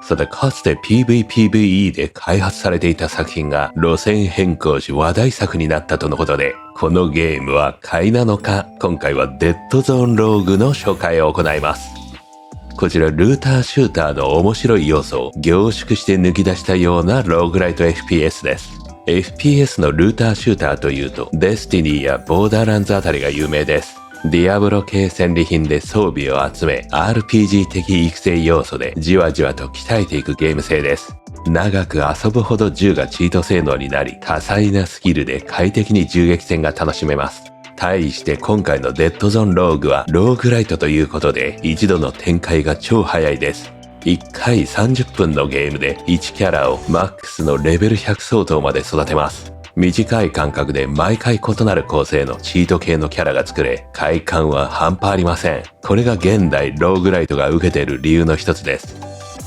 さて、かつて PVPVE で開発されていた作品が路線変更し話題作になったとのことで、このゲームは買いなのか、今回はデッドゾーンローグの紹介を行います。こちらルーターシューターの面白い要素を凝縮して抜き出したようなローグライト FPS です。FPS のルーターシューターというと、デスティニーやボーダーランズあたりが有名です。ディアブロ系戦利品で装備を集め、RPG 的育成要素でじわじわと鍛えていくゲーム性です。長く遊ぶほど銃がチート性能になり、多彩なスキルで快適に銃撃戦が楽しめます。対して今回のデッドゾーンローグはローグライトということで、一度の展開が超早いです。1回30分のゲームで1キャラをマックスのレベル100相当まで育てます。短い間隔で毎回異なる構成のチート系のキャラが作れ、快感は半端ありません。これが現代ローグライトが受けている理由の一つです。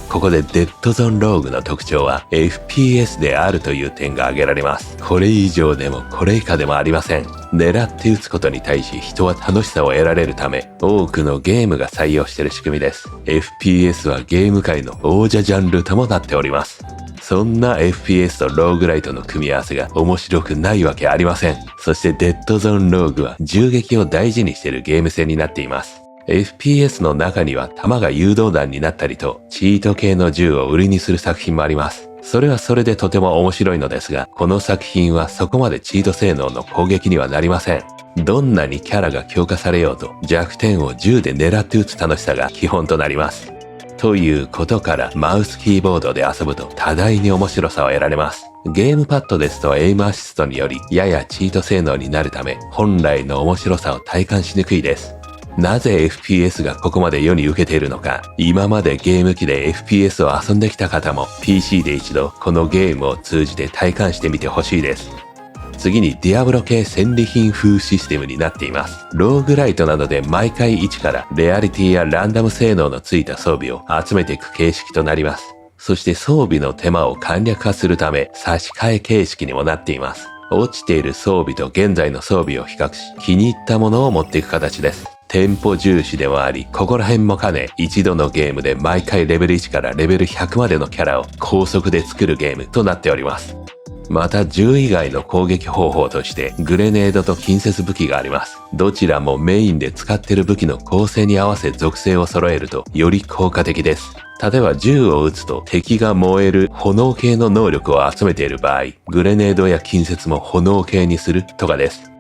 ここでデッドゾーンローグの特徴は FPS であるという点が挙げられます。これ以上でもこれ以下でもありません。狙って撃つことに対し人は楽しさを得られるため、多くのゲームが採用している仕組みです。FPS はゲーム界の王者ジャンルともなっております。そんな FPS とローグライトの組み合わせが面白くないわけありません。そしてデッドゾーンローグは銃撃を大事にしているゲーム性になっています。FPS の中には弾が誘導弾になったりと、チート系の銃を売りにする作品もあります。それはそれでとても面白いのですが、この作品はそこまでチート性能の攻撃にはなりません。どんなにキャラが強化されようと、弱点を銃で狙って撃つ楽しさが基本となります。ということからマウスキーボードで遊ぶと多大に面白さを得られます。ゲームパッドですとエイムアシストによりややチート性能になるため本来の面白さを体感しにくいです。なぜ FPS がここまで世に受けているのか、今までゲーム機で FPS を遊んできた方も PC で一度このゲームを通じて体感してみてほしいです。次にディアブロ系戦利品風システムになっています。ローグライトなどで毎回一からレアリティやランダム性能のついた装備を集めていく形式となります。そして装備の手間を簡略化するため差し替え形式にもなっています。落ちている装備と現在の装備を比較し気に入ったものを持っていく形です。テンポ重視でもあり、ここら辺も兼ね一度のゲームで毎回レベル1からレベル100までのキャラを高速で作るゲームとなっております。また銃以外の攻撃方法としてグレネードと近接武器があります。どちらもメインで使っている武器の構成に合わせ属性を揃えるとより効果的です。例えば銃を撃つと敵が燃える炎系の能力を集めている場合、グレネードや近接も炎系にするとかです。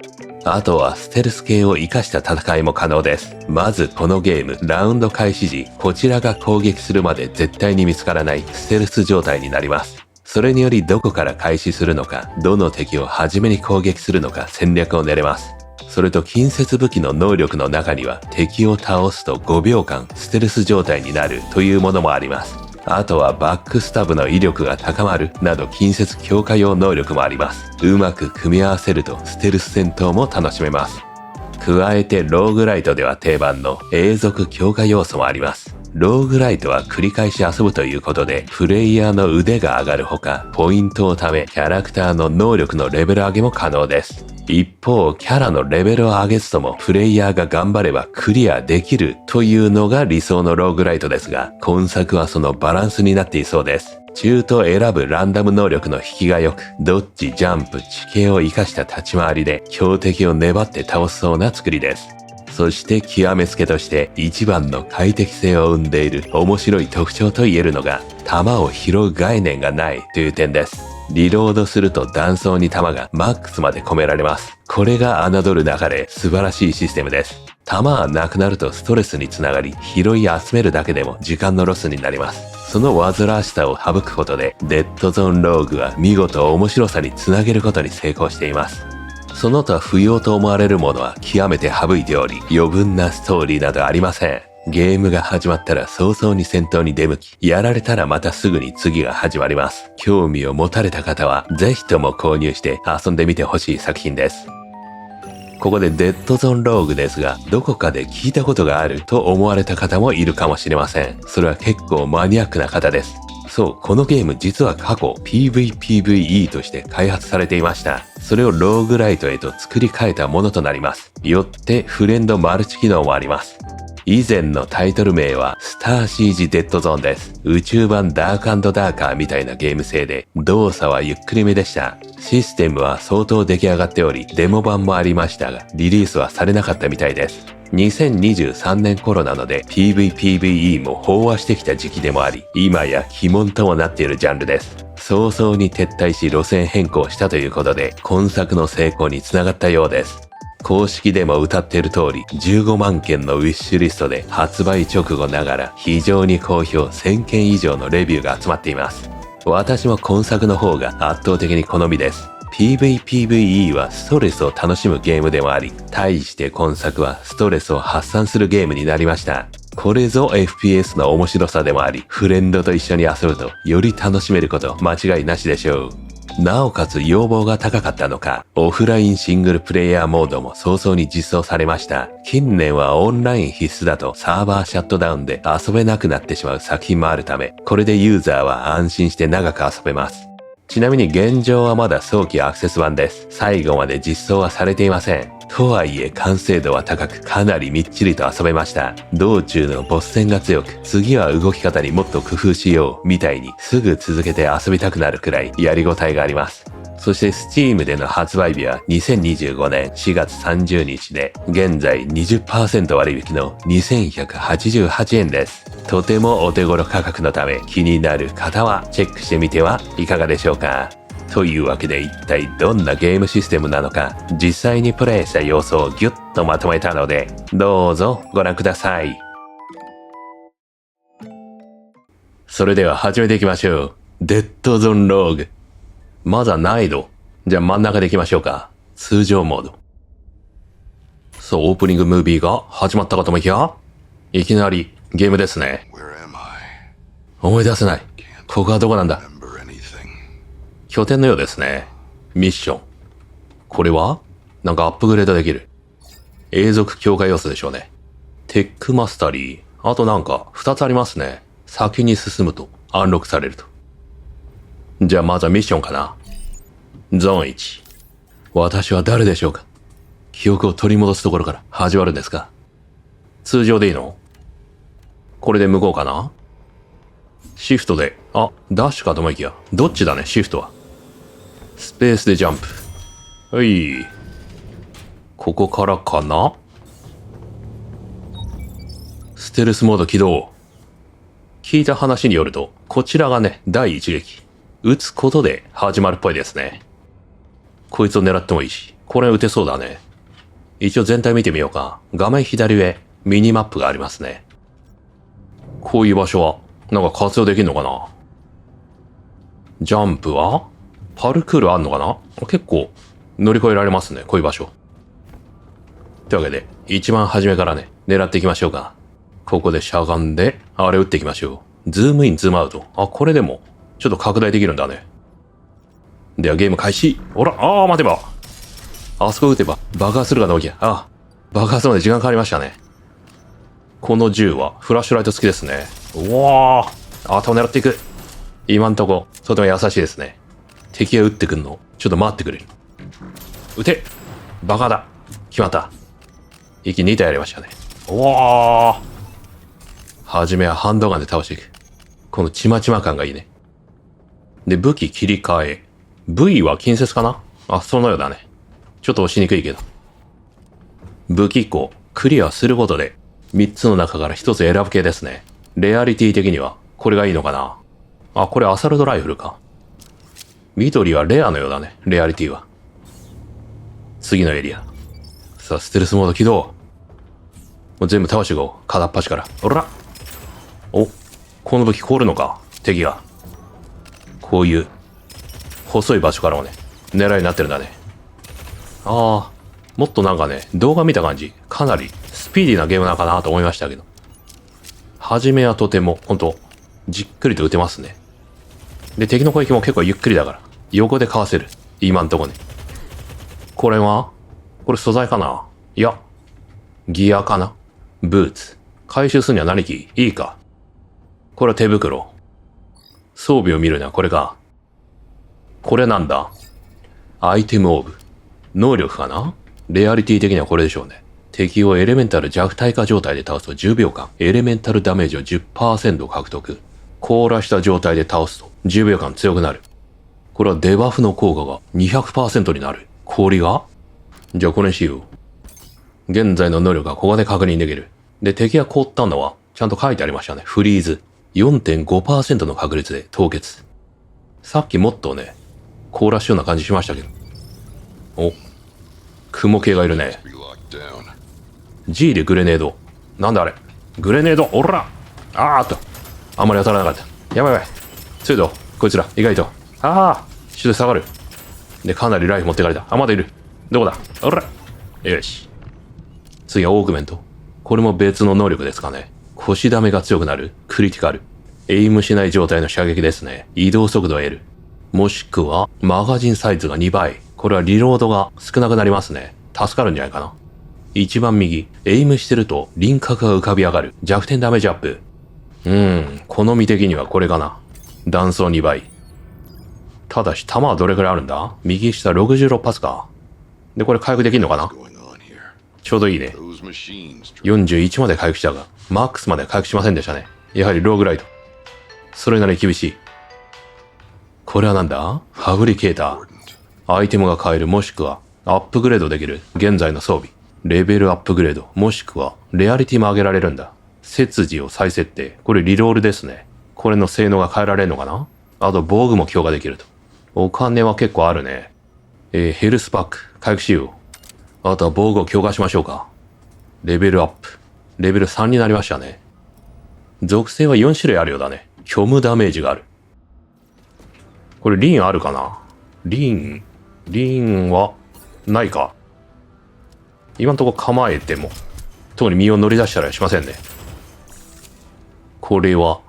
あとはステルス系を活かした戦いも可能です。まずこのゲーム、ラウンド開始時、こちらが攻撃するまで絶対に見つからないステルス状態になります。それによりどこから開始するのか、どの敵を初めに攻撃するのか戦略を練れます。それと近接武器の能力の中には敵を倒すと5秒間ステルス状態になるというものもあります。あとはバックスタブの威力が高まるなど近接強化用能力もあります。うまく組み合わせるとステルス戦闘も楽しめます。加えてローグライトでは定番の永続強化要素もあります。ローグライトは繰り返し遊ぶということで、プレイヤーの腕が上がるほか、ポイントを貯め、キャラクターの能力のレベル上げも可能です。一方、キャラのレベルを上げずとも、プレイヤーが頑張ればクリアできるというのが理想のローグライトですが、今作はそのバランスになっていそうです。中途選ぶランダム能力の引きが良く、ドッジ、ジャンプ、地形を活かした立ち回りで、強敵を粘って倒すそうな作りです。そして極めつけとして一番の快適性を生んでいる面白い特徴と言えるのが弾を拾う概念がないという点です。リロードすると弾倉に弾がマックスまで込められます。これが侮るなかれ素晴らしいシステムです。弾はなくなるとストレスにつながり拾い集めるだけでも時間のロスになります。その煩わしさを省くことでデッドゾーンローグは見事面白さにつなげることに成功しています。その他不要と思われるものは極めて省いており、余分なストーリーなどありません。ゲームが始まったら早々に戦闘に出向き、やられたらまたすぐに次が始まります。興味を持たれた方は、ぜひとも購入して遊んでみてほしい作品です。ここでデッドゾーンローグですが、どこかで聞いたことがあると思われた方もいるかもしれません。それは結構マニアックな方です。そう、このゲーム実は過去 PVPVE として開発されていました。それをローグライトへと作り変えたものとなります。よってフレンドマルチ機能もあります。以前のタイトル名はスターシージデッドゾーンです。宇宙版ダーク&ダーカーみたいなゲーム性で、動作はゆっくりめでした。システムは相当出来上がっており、デモ版もありましたが、リリースはされなかったみたいです。2023年頃なので PVPVE も飽和してきた時期でもあり、今や鬼門ともなっているジャンルです。早々に撤退し路線変更したということで、今作の成功につながったようです。公式でも歌っている通り、15万件のウィッシュリストで発売直後ながら非常に好評1000件以上のレビューが集まっています。私も今作の方が圧倒的に好みです。PVPVE はストレスを楽しむゲームでもあり、対して今作はストレスを発散するゲームになりました。これぞ FPS の面白さでもあり、フレンドと一緒に遊ぶとより楽しめること間違いなしでしょう。なおかつ要望が高かったのか、オフラインシングルプレイヤーモードも早々に実装されました。近年はオンライン必須だとサーバーシャットダウンで遊べなくなってしまう作品もあるため、これでユーザーは安心して長く遊べます。ちなみに現状はまだ早期アクセス版です。最後まで実装はされていません。とはいえ完成度は高くかなりみっちりと遊べました。道中のボス戦が強く、次は動き方にもっと工夫しようみたいにすぐ続けて遊びたくなるくらいやりごたえがあります。そして Steam での発売日は2025年4月30日で、現在 20% 割引の2188円です。とてもお手頃価格のため気になる方はチェックしてみてはいかがでしょうか。というわけで一体どんなゲームシステムなのか実際にプレイした様子をギュッとまとめたので、どうぞご覧ください。それでは始めていきましょう。デッドゾーンローグ。まずは難易度。じゃあ真ん中でいきましょうか。通常モード。そう、オープニングムービーが始まったかと思いきや、いきなりゲームですね。思い出せない。ここはどこなんだ。拠点のようですね。ミッション。これはなんかアップグレードできる。永続強化要素でしょうね。テックマスタリー。あとなんか2つありますね。先に進むとアンロックされると。じゃあまずはミッションかな。ゾーン1。私は誰でしょうか。記憶を取り戻すところから始まるんですか。通常でいいの？これで向こうかな。シフトで、ダッシュかと思いきや、どっちだね、シフトは。スペースでジャンプ。はい。ここからかな。ステルスモード起動。聞いた話によると、こちらがね、第一撃。撃つことで始まるっぽいですね。こいつを狙ってもいいし、これ撃てそうだね。一応全体見てみようか。画面左上、ミニマップがありますね。こういう場所は、なんか活用できるのかな。ジャンプはパルクールあんのかな。結構乗り越えられますね、こういう場所。というわけで、一番初めからね、狙っていきましょうか。ここでしゃがんで、あれ撃っていきましょう。ズームイン、ズームアウト。これでも、ちょっと拡大できるんだね。ではゲーム開始。ほら、待てば。あそこ撃てば爆発するかどうか。爆発まで時間かかりましたね。この銃はフラッシュライト付きですね。うわー、頭狙っていく。今んとことても優しいですね。敵が撃ってくんのちょっと待ってくれる。撃て。バカだ。決まった。息2体やりましたね。うわー、はじめはハンドガンで倒していく。このちまちま感がいいね。で、武器切り替え。V は近接かな。そのようだね。ちょっと押しにくいけど。武器庫、クリアすることで、3つの中から1つ選ぶ系ですね。レアリティ的には、これがいいのかな。これアサルトライフルか。緑はレアのようだね、レアリティは。次のエリア。さあ、ステルスモード起動。もう全部倒していこう。片っ端から。おら。この武器凍るのか、敵が。こういう、細い場所からもね、狙いになってるんだね。もっとなんかね、動画見た感じ、かなりスピーディーなゲームなのかなと思いましたけど。はじめはとても、ほんと、じっくりと撃てますね。で、敵の攻撃も結構ゆっくりだから、横でかわせる。今んとこね。これ素材かな。いや、ギアかな。ブーツ。回収するには何機いいか。これは手袋。装備を見るにはこれか。これなんだ。アイテムオーブ。能力かな。レアリティ的にはこれでしょうね。敵をエレメンタル弱体化状態で倒すと10秒間、エレメンタルダメージを 10% 獲得。凍らした状態で倒すと10秒間強くなる。これはデバフの効果が 200% になる。氷がじゃあこれにしよう。現在の能力がここで確認できる。で、敵が凍ったのは、ちゃんと書いてありましたね。フリーズ。4.5% の確率で凍結。さっきもっとね、凍らしような感じしましたけど。お、雲系がいるね。G でグレネード。なんだあれ。グレネード、おらあーっと。あんまり当たらなかった。やばいやばい。強いぞ。こいつら、意外と。ああ一度下がる。で、かなりライフ持ってかれた。あ、まだいる。どこだおらよし。次はオーグメント。これも別の能力ですかね。腰ダメが強くなる。クリティカル。エイムしない状態の射撃ですね。移動速度を得る。もしくは、マガジンサイズが2倍。これはリロードが少なくなりますね。助かるんじゃないかな。一番右。エイムしてると輪郭が浮かび上がる。弱点ダメージアップ。好み的にはこれかな。弾倉2倍。ただし、弾はどれくらいあるんだ？右下66発か。で、これ回復できんのかな？ちょうどいいね。41まで回復したが、マックスまで回復しませんでしたね。やはりローグライト。それなりに厳しい。これはなんだ？ファブリケーター。アイテムが買えるもしくはアップグレードできる現在の装備。レベルアップグレードもしくはレアリティも上げられるんだ。切字を再設定。これリロールですね。これの性能が変えられるのかな？あと防具も強化できると。お金は結構あるね。ヘルスパック、回復しよう。あとは防具を強化しましょうか。レベルアップ。レベル3になりましたね。属性は4種類あるようだね。虚無ダメージがある。これリンあるかな？リンはないか。今んとこ構えても、特に身を乗り出したりしませんね。これは、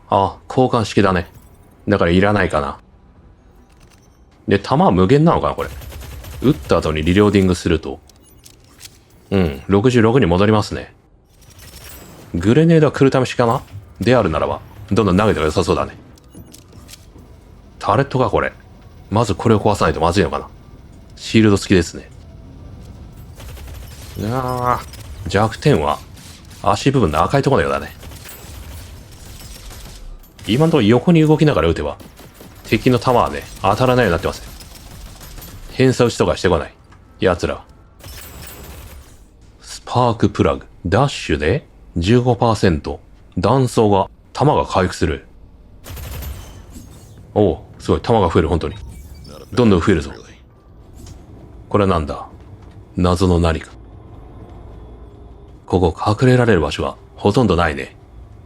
交換式だね。だからいらないかな。で、弾は無限なのかなこれ。撃った後にリローディングすると。66に戻りますね。グレネードは来るためしかな？であるならば、どんどん投げてが良さそうだね。タレットかこれ。まずこれを壊さないとまずいのかな。シールド付きですね。弱点は、足部分の赤いところのようだね。今のところ横に動きながら撃てば、敵の弾はね、当たらないようになってますね。偏差打ちとかしてこない。奴らは。スパークプラグ。ダッシュで 15%。弾倉が、弾が回復する。おう、すごい、弾が増える、本当に。どんどん増えるぞ。これはなんだ？謎の何か。ここ隠れられる場所はほとんどないね。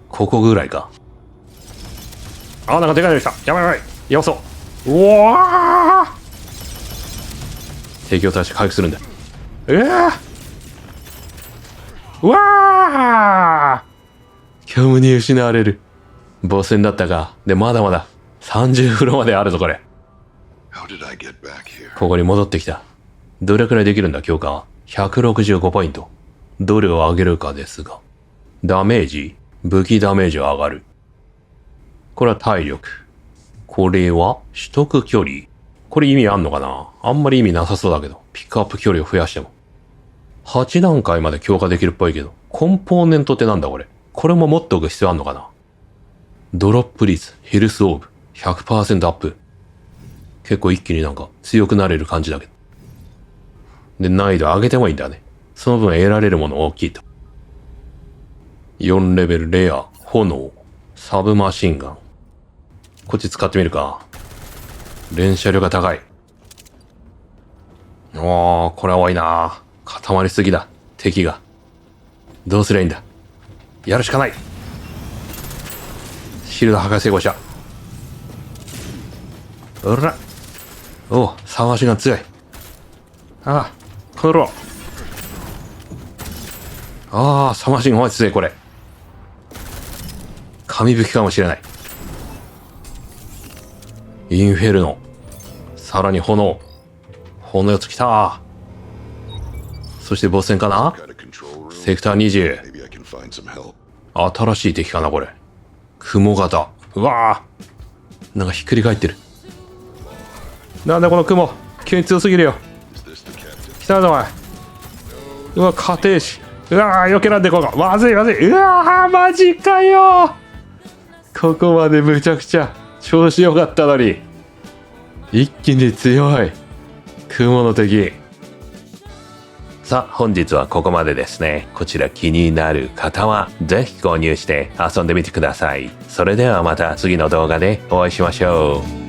ここぐらいか。なんかでかいの来た。やばいやばい。やばそう。うわー！敵を倒して回復するんだ。うわー！虚無に失われる。ボス戦だったか。で、まだまだ。30フロまであるぞ、これ。ここに戻ってきた。どれくらいできるんだ、強化は。165ポイント。どれを上げるかですが。ダメージ？武器ダメージは上がる。これは体力。これは取得距離。これ意味あんのかな？あんまり意味なさそうだけど。ピックアップ距離を増やしても。8段階まで強化できるっぽいけど。コンポーネントってなんだこれ。これも持っておく必要あんのかな？ドロップ率、ヘルスオーブ、100% アップ。結構一気になんか強くなれる感じだけど。で、難易度上げてもいいんだね。その分得られるもの大きいと。4レベルレア、炎、サブマシンガン。こっち使ってみるか。連射量が高い。これは多いな。固まりすぎだ。敵が。どうすりゃいいんだ。やるしかない。シールド破壊成功した。うら。サブマシンガン強い。この野郎。サブマシンガン強いこれ。紙吹きかもしれない。インフェルノ。さらに炎。炎やつ来た。そしてボス戦かな？セクター20。新しい敵かなこれ。雲型。うわー。なんかひっくり返ってる。なんだこの雲。急に強すぎるよ。来たぞおい。うわ、家庭士。うわー、避けらんでここ。まずいまずい。うわー、マジかよ。ここまでむちゃくちゃ調子良かったのに。一気に強い。雲の敵。さあ、本日はここまでですね。こちら気になる方は、ぜひ購入して遊んでみてください。それではまた次の動画でお会いしましょう。